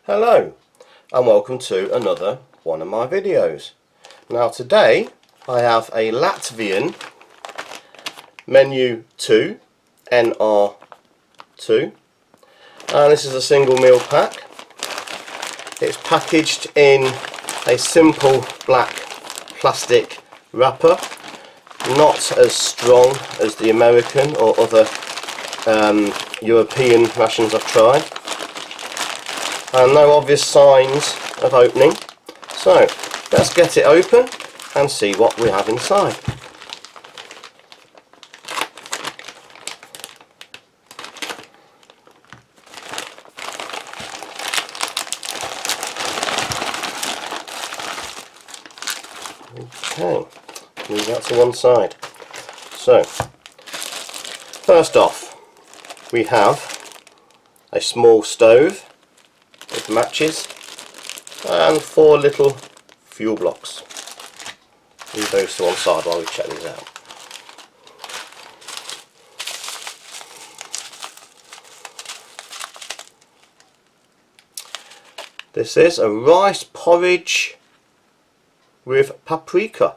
Hello and welcome to another one of my videos. Now today I have a Latvian N.R.2 N.R.2 and this is a single meal pack. It's packaged in a simple black plastic wrapper, not as strong as the American or other European rations I've tried, and no obvious signs of opening. So let's get it open and see what we have inside. Okay, move that to one side. So first off, we have a small stove with matches and 4 little fuel blocks. Leave those to one side while we check these out. This is a rice porridge with paprika.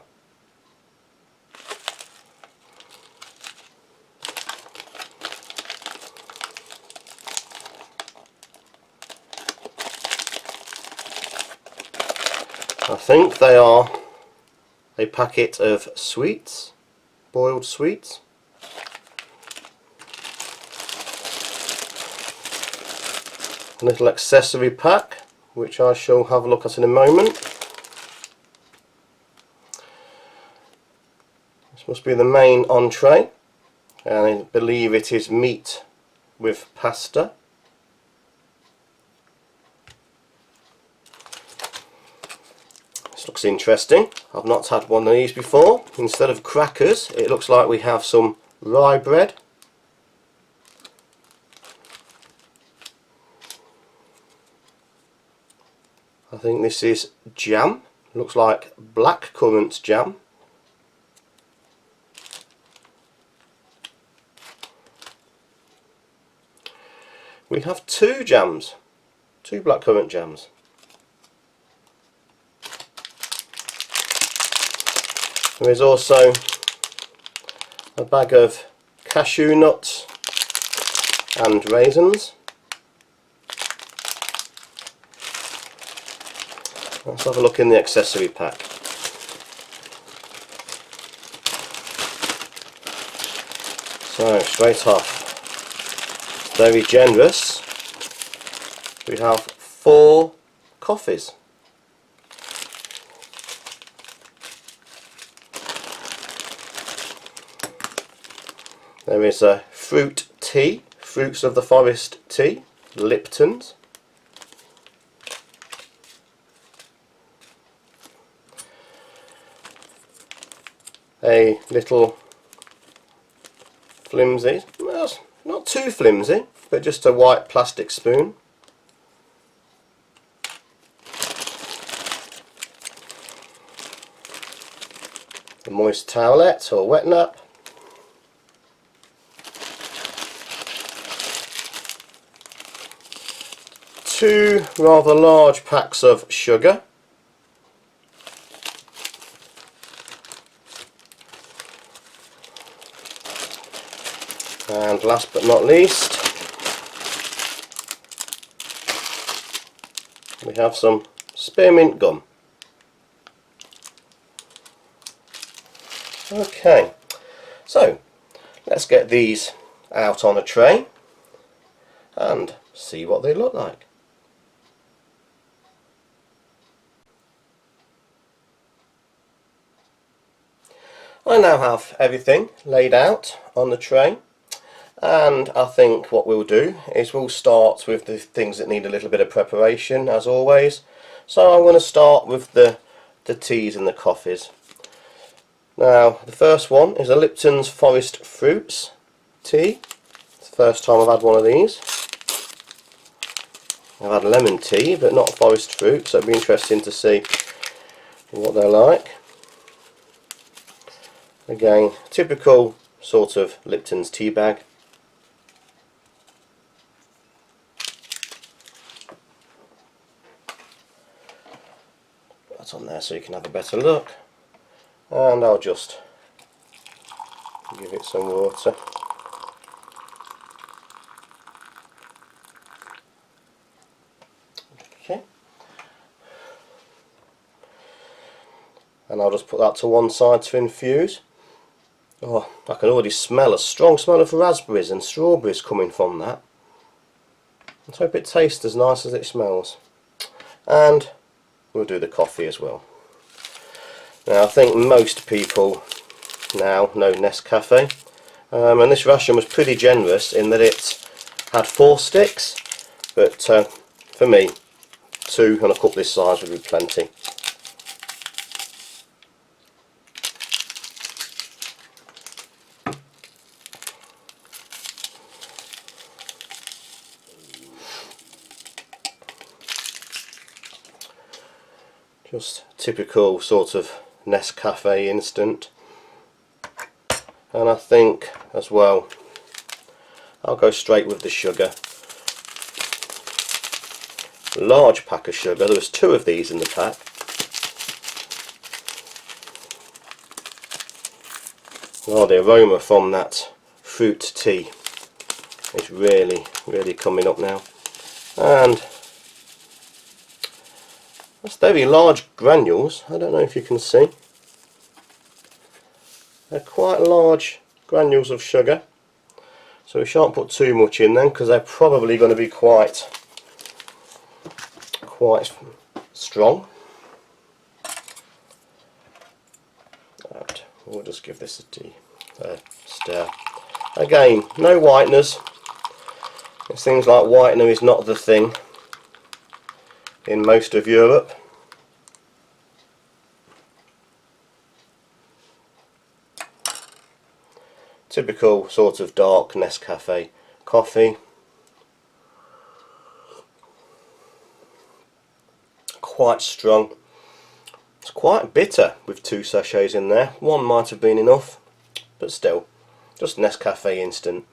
I think they are a packet of sweets, boiled sweets. A little accessory pack, which I shall have a look at in a moment. This must be the main entree, and I believe it is meat with pasta. Looks interesting. I've not had one of these before. Instead of crackers, it looks like we have some rye bread. I think this is jam. Looks like black currant jam. We have 2 jams, 2 blackcurrant jams. There is also a bag of cashew nuts and raisins. Let's have a look in the accessory pack. So straight off, very generous, we have 4 coffees. There is a fruit tea, Fruits of the Forest tea, Lipton's. A little flimsy, well, not too flimsy, but just a white plastic spoon. A moist towelette or wet nap. 2 rather large packs of sugar. And last but not least, we have some spearmint gum. Okay, so let's get these out on a tray and see what they look like. I now have everything laid out on the tray, and I think what we'll do is we'll start with the things that need a little bit of preparation, as always. So I'm going to start with the teas and the coffees. Now the first one is a Lipton's Forest Fruits tea. It's the first time I've had one of these. I've had lemon tea but not forest fruit, so it'll be interesting to see what they're like. Again, typical sort of Lipton's tea bag. that on there so you can have a better look. And I'll just give it some water. Okay. And I'll just put that to one side to infuse. Oh, I can already smell a strong smell of raspberries and strawberries coming from that. Let's hope it tastes as nice as it smells. And we'll do the coffee as well. Now I think most people now know Nescafe, and this ration was pretty generous in that it had 4 sticks, but for me 2 and a cup this size would be plenty. Just typical sort of Nescafe instant. And I think as well I'll go straight with the sugar. Large pack of sugar, there was 2 of these in the pack. Oh, the aroma from that fruit tea is really coming up now. And that's very large granules. I don't know if you can see. They're quite large granules of sugar, so we shan't put too much in then because they're probably going to be quite strong. And we'll just give this a stir. Again, no whiteners. It seems like whitener is not the thing in most of Europe. Typical sort of dark Nescafe coffee. Quite strong. It's quite bitter with 2 sachets in there. 1 might have been enough, but still, just Nescafe instant.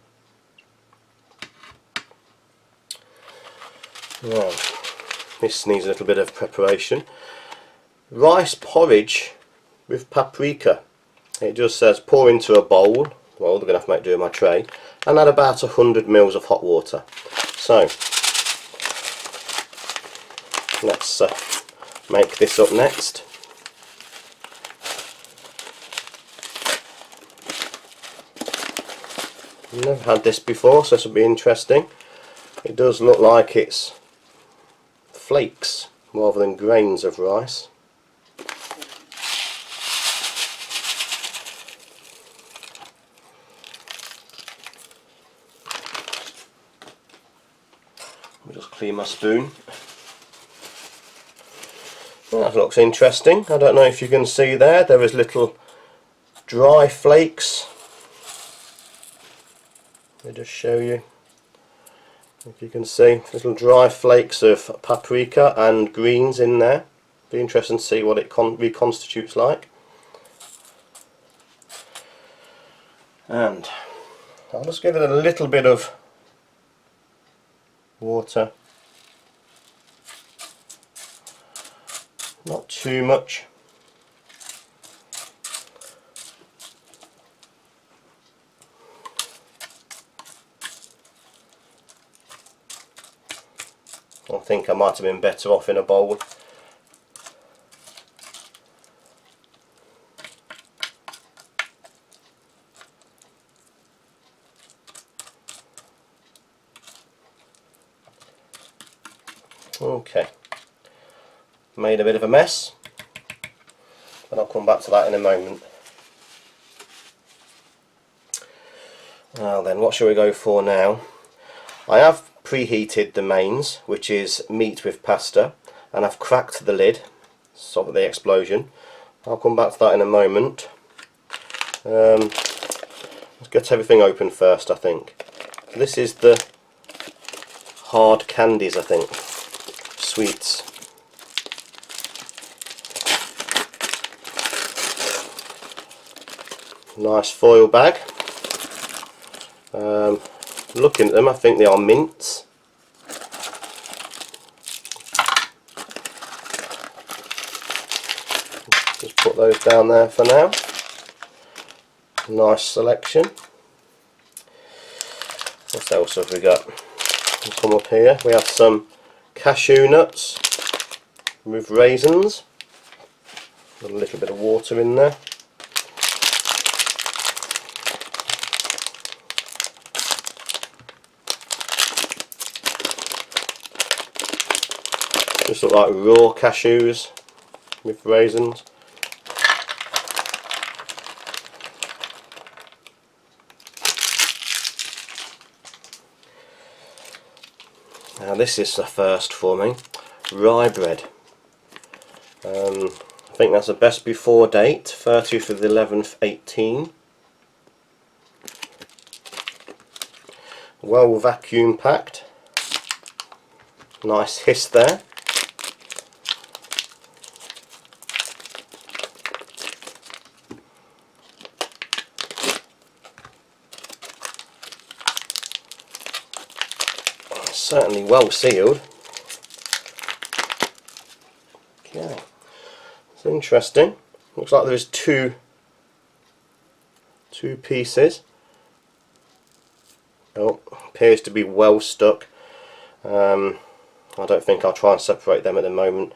Now, this needs a little bit of preparation. Rice porridge with paprika. It just says pour into a bowl. Well, they're going to have to make do with my tray, and add about 100 ml of hot water. So let's make this up next. Never had this before, so this will be interesting. It does look like it's flakes rather than grains of rice. I'll just clean my spoon. Well, that looks interesting. I don't know if you can see there is little dry flakes. Let me just show you. If you can see, little dry flakes of paprika and greens in there. Be interesting to see what it reconstitutes like. And I'll just give it a little bit of water. Not too much. I think I might have been better off in a bowl. Okay, made a bit of a mess, but I'll come back to that in a moment. Now then, what shall we go for now? I have preheated the mains, which is meat with pasta, and I've cracked the lid, stop the explosion. I'll come back to that in a moment. Let's get everything open first, I think. This is the hard candies, I think, sweets. Nice foil bag. Looking at them, I think they are mints. put those down there for now. Nice selection. What else have we got? We'll come up here. We have some cashew nuts with raisins. Got a little bit of water in there. Just look like raw cashews with raisins. Now this is the first for me. Rye bread. I think that's the best before date, 30th of the 11th 18. Well vacuum packed. Nice hiss there. Certainly well sealed. Okay, it's interesting. Looks like there is two pieces. Oh, appears to be well stuck. I don't think I'll try and separate them at the moment.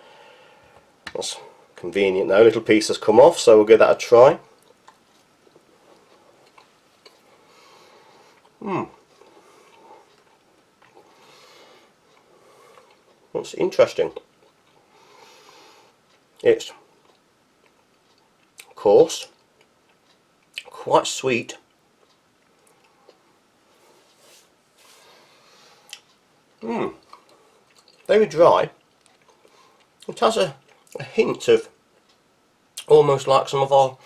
That's convenient though. Little piece has come off, so we'll give that a try. That's interesting. It's coarse, quite sweet, very dry. It has a hint of almost like some of our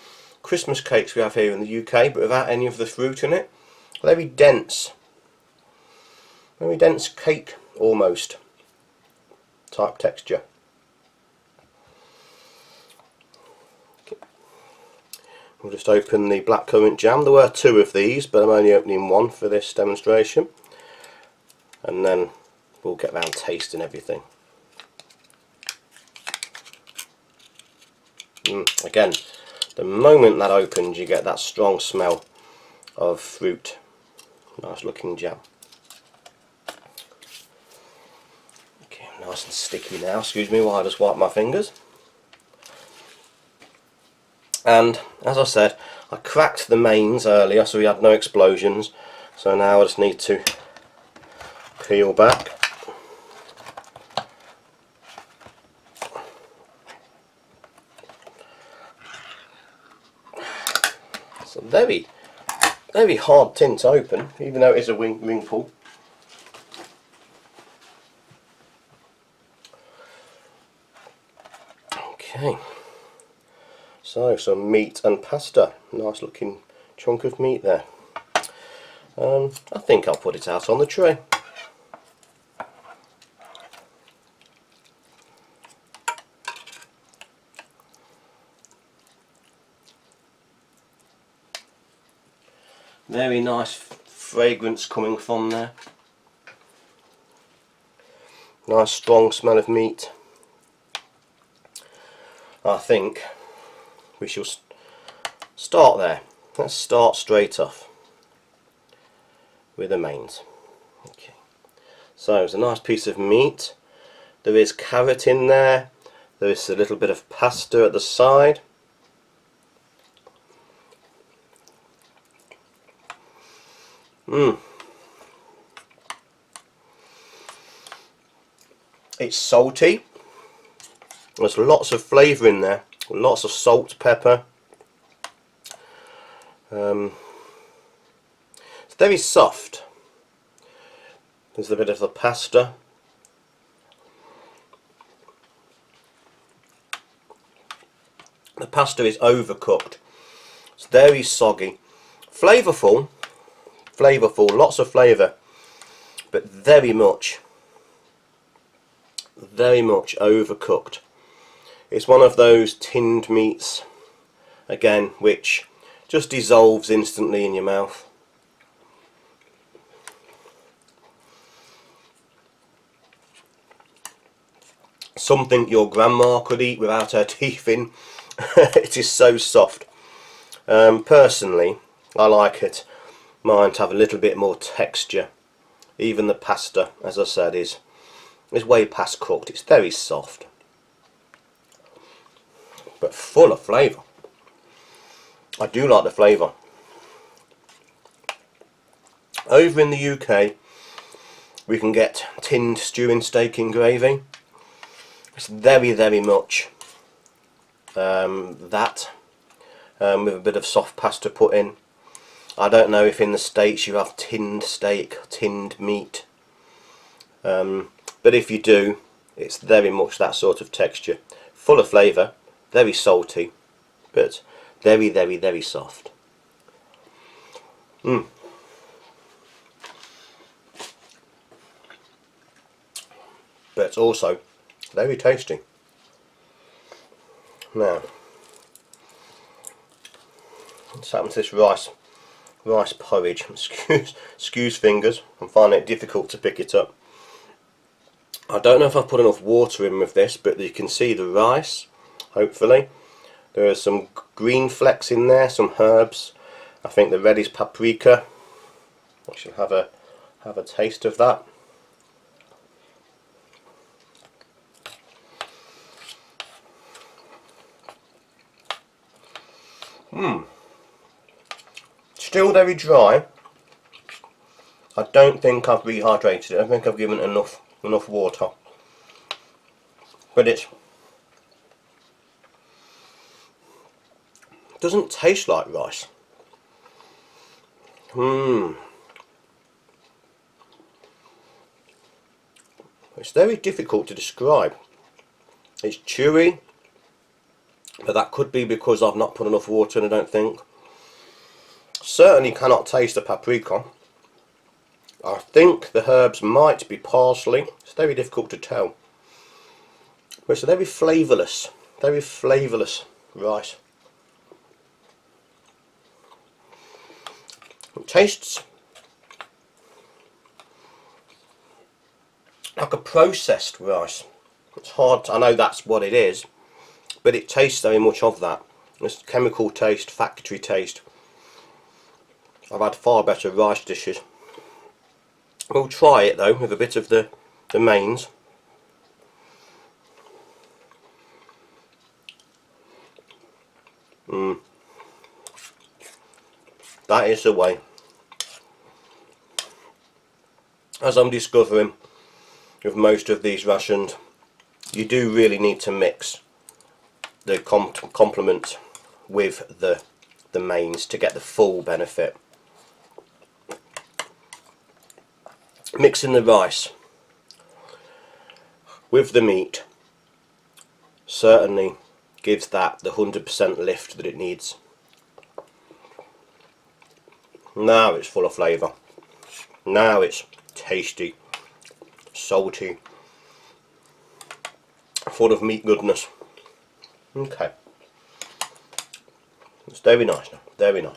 Christmas cakes we have here in the UK, but without any of the fruit in it. Very dense cake almost type texture. Okay. We'll just open the black currant jam. There were two of these, but I'm only opening one for this demonstration, and then we'll get round tasting everything. Again, the moment that opens you get that strong smell of fruit. Nice looking jam. Okay, nice and sticky now. Excuse me while I just wipe my fingers. And as I said, I cracked the mains earlier so we had no explosions. So now I just need to peel back. It's a very hard tin to open, even though it is a ring pull. Okay, so some meat and pasta. Nice looking chunk of meat there. I think I'll put it out on the tray. Very nice fragrance coming from there. Nice strong smell of meat. I think we shall start there. Let's start straight off with the mains. Okay. So it's a nice piece of meat. There is carrot in there. There is a little bit of pasta at the side. It's salty. There's lots of flavour in there. Lots of salt, pepper. It's very soft. There's a bit of the pasta. The pasta is overcooked. It's very soggy. Flavourful, lots of flavour, but very much overcooked. It's one of those tinned meats, again, which just dissolves instantly in your mouth. Something your grandma could eat without her teeth in It is so soft. Personally, I like it mine to have a little bit more texture. Even the pasta, as I said, is way past cooked. It's very soft, but full of flavour. I do like the flavour. Over in the UK, we can get tinned stewing steak in gravy. It's very much that, with a bit of soft pasta put in. I don't know if in the States you have tinned steak, tinned meat, but if you do, it's very much that sort of texture. Full of flavour, very salty, but very soft. But also very tasty. Now, what's happened to this rice porridge? Excuse fingers, I'm finding it difficult to pick it up. I don't know if I've put enough water in with this, but you can see the rice, hopefully. There are some green flecks in there, some herbs. I think the red is paprika. I shall have a taste of that. Still very dry. I don't think I've rehydrated it. I think I've given it enough water. But it doesn't taste like rice. It's very difficult to describe. It's chewy, but that could be because I've not put enough water in, I don't think. Certainly cannot taste the paprika. I think the herbs might be parsley. It's very difficult to tell. But it's a very flavourless rice. It tastes like a processed rice. It's hard, I know that's what it is, but it tastes very much of that. It's chemical taste, factory taste. I've had far better rice dishes. We'll try it though with a bit of the mains. That is the way. As I'm discovering with most of these rations, you do really need to mix the complement with the mains to get the full benefit. Mixing the rice with the meat certainly gives that the 100% lift that it needs. Now it's full of flavour. Now it's tasty, salty, full of meat goodness. Okay. It's very nice now, very nice.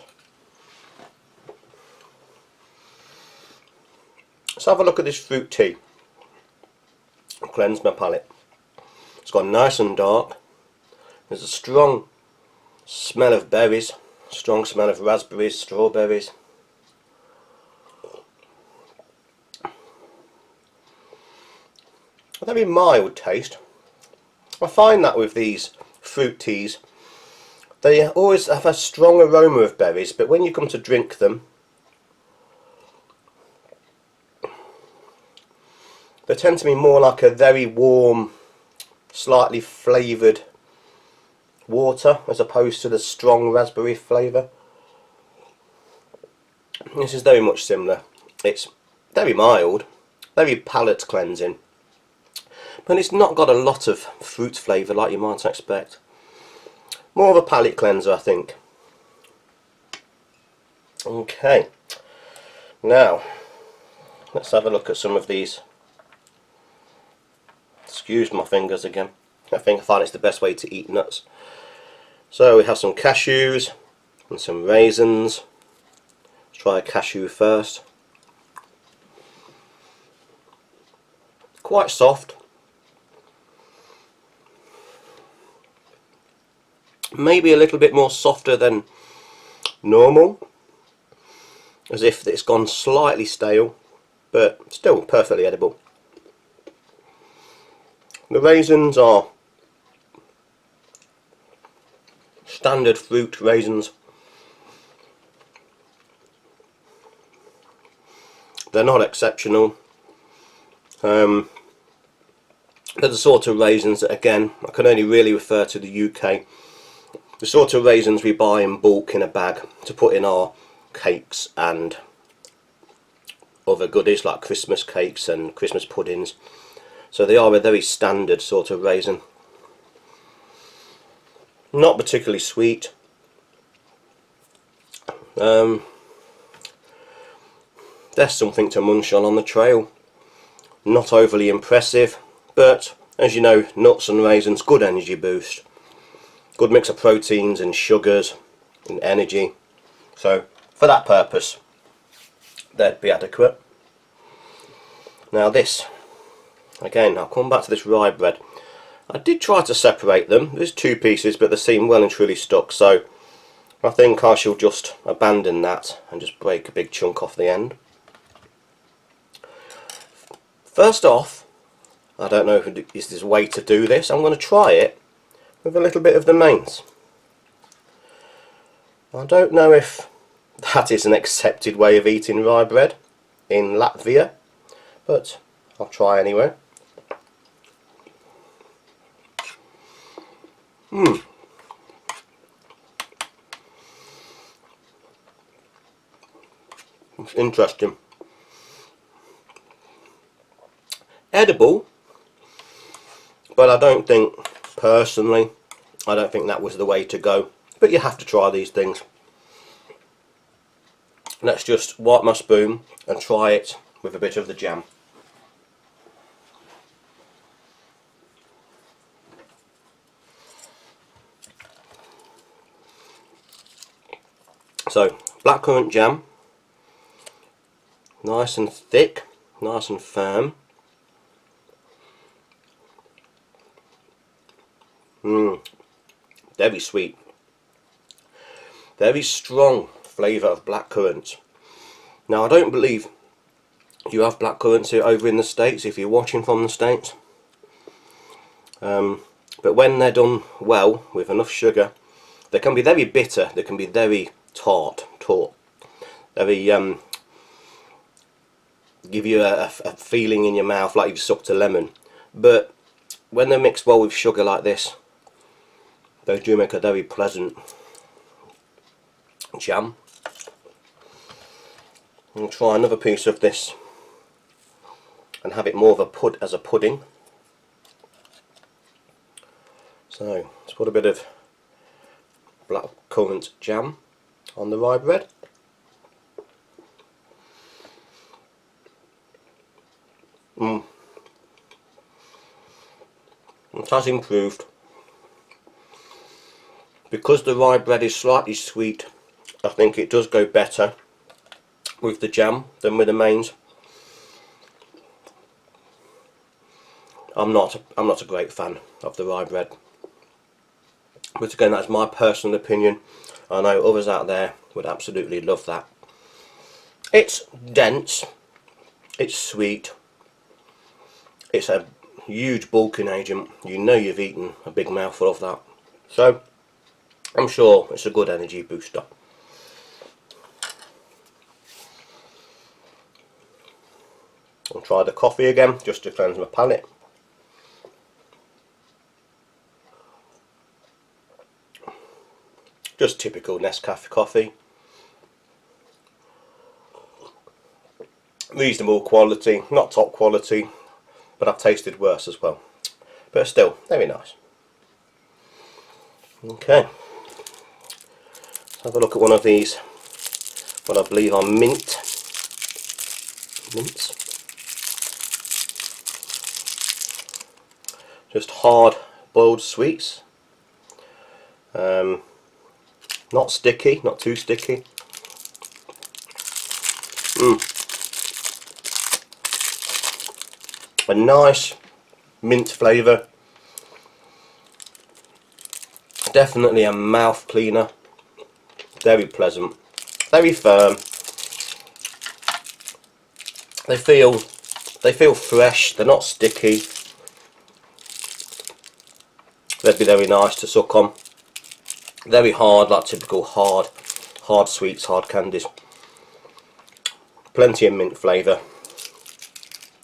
Let's have a look at this fruit tea. Cleanse my palate. It's gone nice and dark. There's a strong smell of berries, strong smell of raspberries, strawberries. A very mild taste. I find that with these fruit teas, they always have a strong aroma of berries, but when you come to drink them, they tend to be more like a very warm, slightly flavoured water as opposed to the strong raspberry flavour. This is very much similar. It's very mild, very palate cleansing, but it's not got a lot of fruit flavour like you might expect. More of a palate cleanser, I think. Okay, now let's have a look at some of these. Excuse my fingers again. I find it's the best way to eat nuts. So we have some cashews and some raisins. Let's try a cashew first. Quite soft. maybe a little bit more softer than normal, as if it's gone slightly stale, but still perfectly edible. The raisins are standard fruit raisins. They're not exceptional. They're the sort of raisins that, again, I can only really refer to the UK. The sort of raisins we buy in bulk in a bag to put in our cakes and other goodies like Christmas cakes and Christmas puddings. So they are a very standard sort of raisin. Not particularly sweet. There's something to munch on the trail. Not overly impressive, but as you know, nuts and raisins, good energy boost. Good mix of proteins and sugars and energy. So for that purpose, they'd be adequate. Now this, again, I'll come back to this rye bread. I did try to separate them. There's two pieces, but they seem well and truly stuck, so I think I shall just abandon that and just break a big chunk off the end. First off, I don't know if there's a way to do this. I'm going to try it with a little bit of the mains. I don't know if that is an accepted way of eating rye bread in Latvia, but I'll try anyway. It's interesting. Edible, but I don't think, personally, I don't think that was the way to go. But you have to try these things. Let's just wipe my spoon and try it with a bit of the jam. So, blackcurrant jam, nice and thick, nice and firm. Very sweet. Very strong flavour of blackcurrant. Now I don't believe you have blackcurrants here over in the States if you're watching from the States. But when they're done well with enough sugar, they can be very bitter, they can be very tart, very give you a feeling in your mouth like you've sucked a lemon. But when they're mixed well with sugar like this, they do make a very pleasant jam. I'll try another piece of this and have it more of as a pudding. So let's put a bit of blackcurrant jam on the rye bread. It has improved. Because the rye bread is slightly sweet, I think it does go better with the jam than with the mains. I'm not a great fan of the rye bread, but again, that's my personal opinion. I know others out there would absolutely love that. It's dense, it's sweet, it's a huge bulking agent. You know you've eaten a big mouthful of that, so I'm sure it's a good energy booster. I'll try the coffee again just to cleanse my palate. Just typical Nescafe Coffee. Reasonable quality, not top quality, but I've tasted worse as well. But still, very nice. Okay, let's have a look at one of these, what I believe are mints. Just hard boiled sweets. Not sticky, not too sticky. A nice mint flavour. Definitely a mouth cleaner. Very pleasant, very firm. They feel fresh. They're not sticky. They'd be very nice to suck on. Very hard, like typical hard sweets, hard candies. Plenty of mint flavour.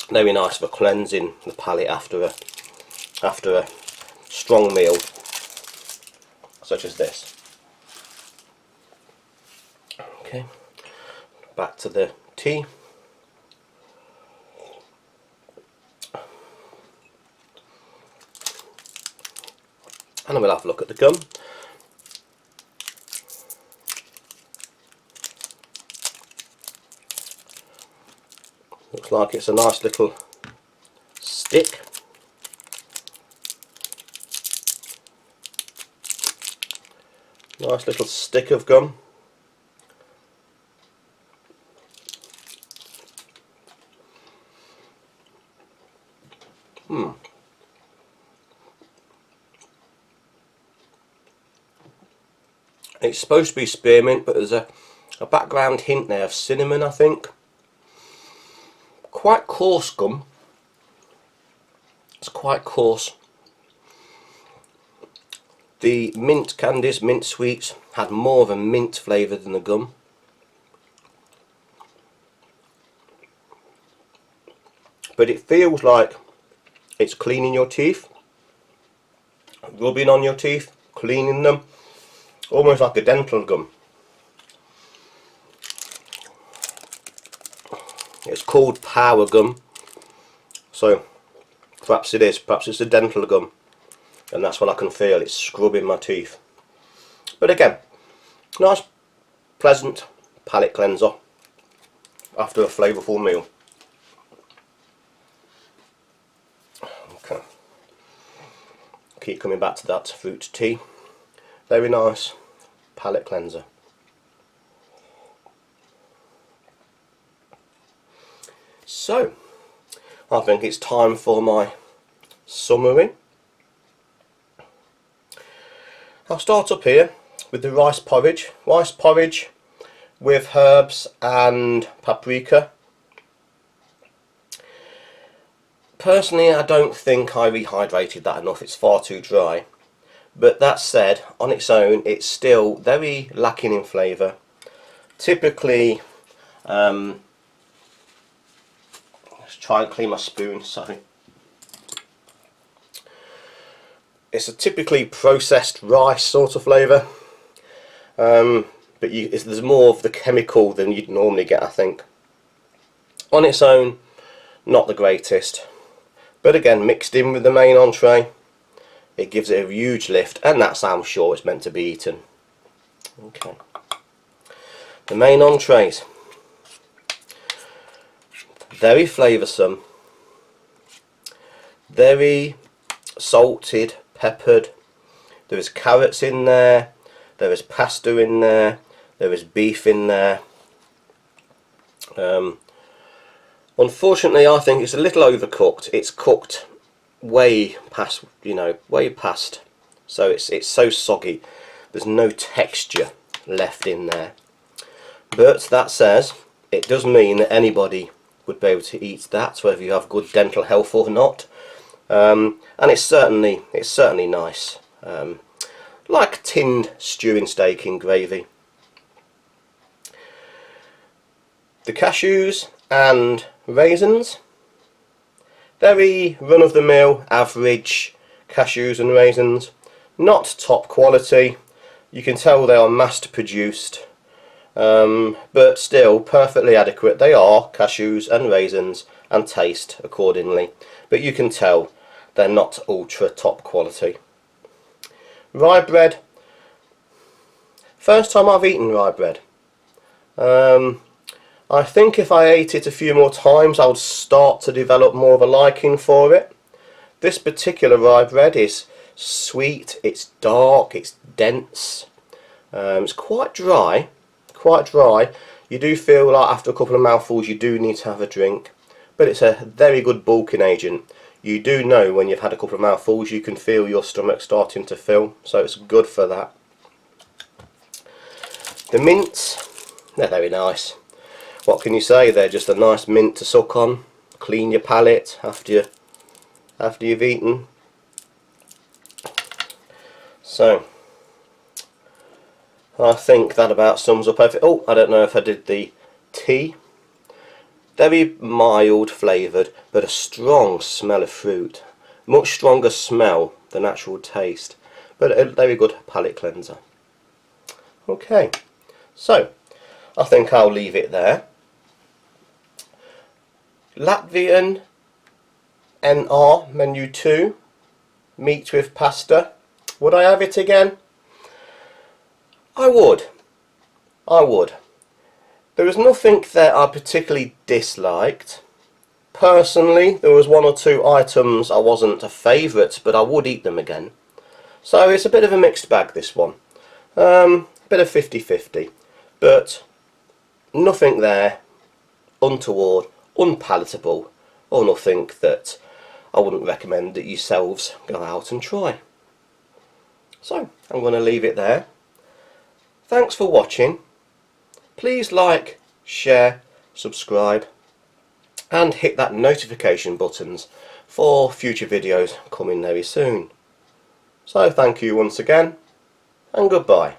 Very nice for cleansing the palate after a strong meal such as this. Okay, back to the tea. And we'll have a look at the gum. Looks like it's a nice little stick. Nice little stick of gum. It's supposed to be spearmint, but there's a background hint there of cinnamon, I think. Quite coarse gum. It's quite coarse. The mint candies, mint sweets, had more of a mint flavour than the gum. But it feels like it's cleaning your teeth, rubbing on your teeth, cleaning them, almost like a dental gum. It's called power gum, so perhaps it's a dental gum, and that's what I can feel. It's scrubbing my teeth. But again, nice, pleasant palate cleanser after a flavourful meal. Okay, keep coming back to that fruit tea. Very nice palate cleanser. So, I think it's time for my summary. I'll start up here with the rice porridge. Rice porridge with herbs and paprika. Personally, I don't think I rehydrated that enough. It's far too dry. But that said, on its own, it's still very lacking in flavour. Typically, let's try and clean my spoon, sorry. It's a typically processed rice sort of flavour, but there's more of the chemical than you'd normally get, I think. On its own, not the greatest, but again, mixed in with the main entree, it gives it a huge lift, and that's how I'm sure it's meant to be eaten. Okay, the main entrees, very flavoursome, very salted, peppered. There is carrots in there, there is pasta in there, there is beef in there. Unfortunately, I think it's a little overcooked. It's cooked way past, way past. So it's so soggy. There's no texture left in there. But that says, it does mean that anybody would be able to eat that, whether you have good dental health or not. And it's certainly nice. Like tinned stewing steak in gravy. The cashews and raisins, very run-of-the-mill, average cashews and raisins, not top quality. You can tell they are mass-produced, but still perfectly adequate. They are cashews and raisins and taste accordingly, but you can tell they're not ultra top quality. Rye bread, first time I've eaten rye bread. I think if I ate it a few more times I would start to develop more of a liking for it. This particular rye bread is sweet, it's dark, it's dense, it's quite dry. You do feel like after a couple of mouthfuls you do need to have a drink, but it's a very good bulking agent. you do know when you've had a couple of mouthfuls, you can feel your stomach starting to fill, so it's good for that. The mints, they're very nice. What can you say? They're just a nice mint to suck on, clean your palate after you've eaten. So I think that about sums up everything. Oh, I don't know if I did the tea. Very mild flavoured, but a strong smell of fruit. Much stronger smell than actual taste, but a very good palate cleanser. Okay, so I think I'll leave it there. Latvian N.R.2 meat with pasta. Would I have it again? I would. There was nothing that I particularly disliked. Personally, there was one or two items I wasn't a favourite, but I would eat them again. So it's a bit of a mixed bag, this one. Bit of 50-50, but nothing there untoward, unpalatable, or nothing that I wouldn't recommend that yourselves go out and try. So I'm going to leave it there. Thanks for watching. Please like, share, subscribe and hit that notification buttons for future videos coming very soon. So thank you once again and goodbye.